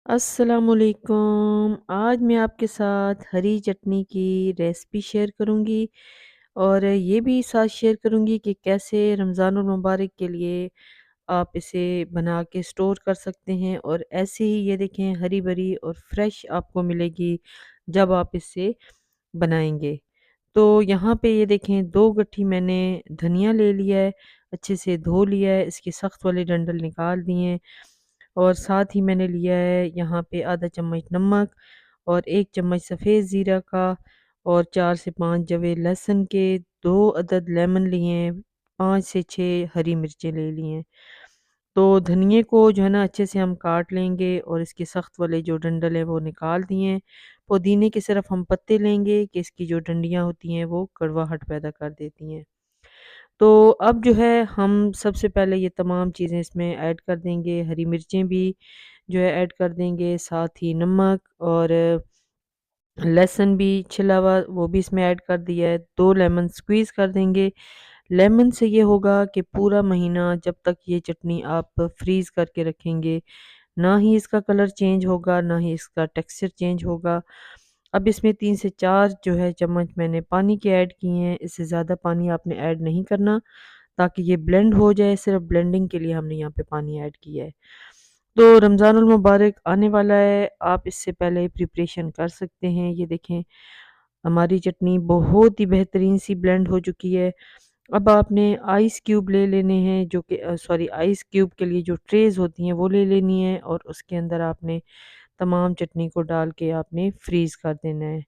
अस्सलामुअलैकुम। आज मैं आपके साथ हरी चटनी की रेसिपी शेयर करूंगी और ये भी साथ शेयर करूंगी कि कैसे रमज़ानुल मुबारक के लिए आप इसे बना के स्टोर कर सकते हैं और ऐसे ही ये देखें हरी भरी और फ्रेश आपको मिलेगी जब आप इसे बनाएंगे। तो यहाँ पे ये देखें 2 गट्ठी मैंने धनिया ले लिया है, अच्छे से धो लिया है, इसके सख्त वाले डंठल निकाल दिए हैं और साथ ही मैंने लिया है यहाँ पे आधा चम्मच नमक और 1 चम्मच सफ़ेद ज़ीरा का और 4 से 5 जवे लहसुन के, 2 अदद लेमन लिए हैं, 5 से 6 हरी मिर्चें ले ली हैं। तो धनिये को जो है ना अच्छे से हम काट लेंगे और इसके सख्त वाले जो डंठल है वो निकाल दिए हैं। पुदीने के सिर्फ हम पत्ते लेंगे कि इसकी जो डंडियाँ होती हैं वो कड़वाहट पैदा कर देती हैं। तो अब जो है हम सबसे पहले ये तमाम चीज़ें इसमें ऐड कर देंगे, हरी मिर्चें भी जो है ऐड कर देंगे, साथ ही नमक और लहसुन भी छिला हुआ वो भी इसमें ऐड कर दिया है, 2 लेमन स्क्वीज़ कर देंगे। लेमन से ये होगा कि पूरा महीना जब तक ये चटनी आप फ्रीज़ करके रखेंगे, ना ही इसका कलर चेंज होगा, ना ही इसका टेक्सचर चेंज होगा। अब इसमें 3 से 4 जो है चम्मच मैंने पानी के ऐड किए हैं, इससे ज़्यादा पानी आपने ऐड नहीं करना ताकि ये ब्लेंड हो जाए, सिर्फ़ ब्लेंडिंग के लिए हमने यहाँ पे पानी ऐड किया है। तो रमज़ानुल मुबारक आने वाला है, आप इससे पहले प्रिपरेशन कर सकते हैं। ये देखें हमारी चटनी बहुत ही बेहतरीन सी ब्लेंड हो चुकी है। अब आपने आइस क्यूब ले लेने हैं जो कि सॉरी आइस क्यूब के लिए जो ट्रेज़ होती हैं वो ले लेनी है और उसके अंदर आपने तमाम चटनी को डाल के आपने फ्रीज़ कर देना है।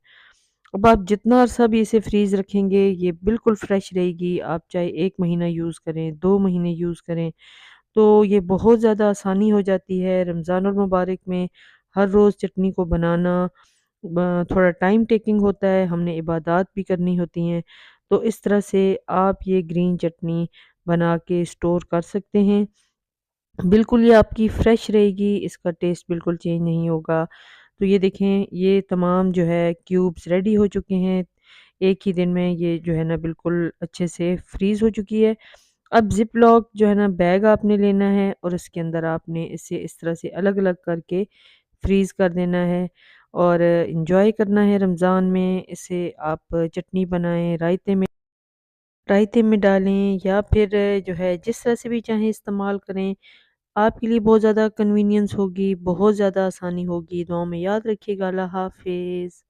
अब आप जितना अरसा भी इसे फ्रीज़ रखेंगे ये बिल्कुल फ्रेश रहेगी। आप चाहे 1 महीना यूज़ करें, 2 महीने यूज़ करें, तो ये बहुत ज़्यादा आसानी हो जाती है रमज़ानुल मुबारक में हर रोज़ चटनी को बनाना थोड़ा टाइम टेकिंग होता है, हमने इबादत भी करनी होती हैं। तो इस तरह से आप ये ग्रीन चटनी बना के स्टोर कर सकते हैं। बिल्कुल ये आपकी फ्रेश रहेगी, इसका टेस्ट बिल्कुल चेंज नहीं होगा। तो ये देखें ये तमाम जो है क्यूब्स रेडी हो चुके हैं। एक ही दिन में ये जो है ना बिल्कुल अच्छे से फ्रीज़ हो चुकी है। अब ज़िप लॉक जो है ना बैग आपने लेना है और उसके अंदर आपने इसे इस तरह से अलग-अलग करके फ्रीज़ कर देना है और एन्जॉय करना है रमज़ान में। इसे आप चटनी बनाएँ, रायते में डालें या फिर जो है जिस तरह से भी चाहें इस्तेमाल करें। आपके लिए बहुत ज़्यादा कन्वीनियंस होगी, बहुत ज़्यादा आसानी होगी। दुआ में याद रखिएगा। अल्लाह हाफ़िज़।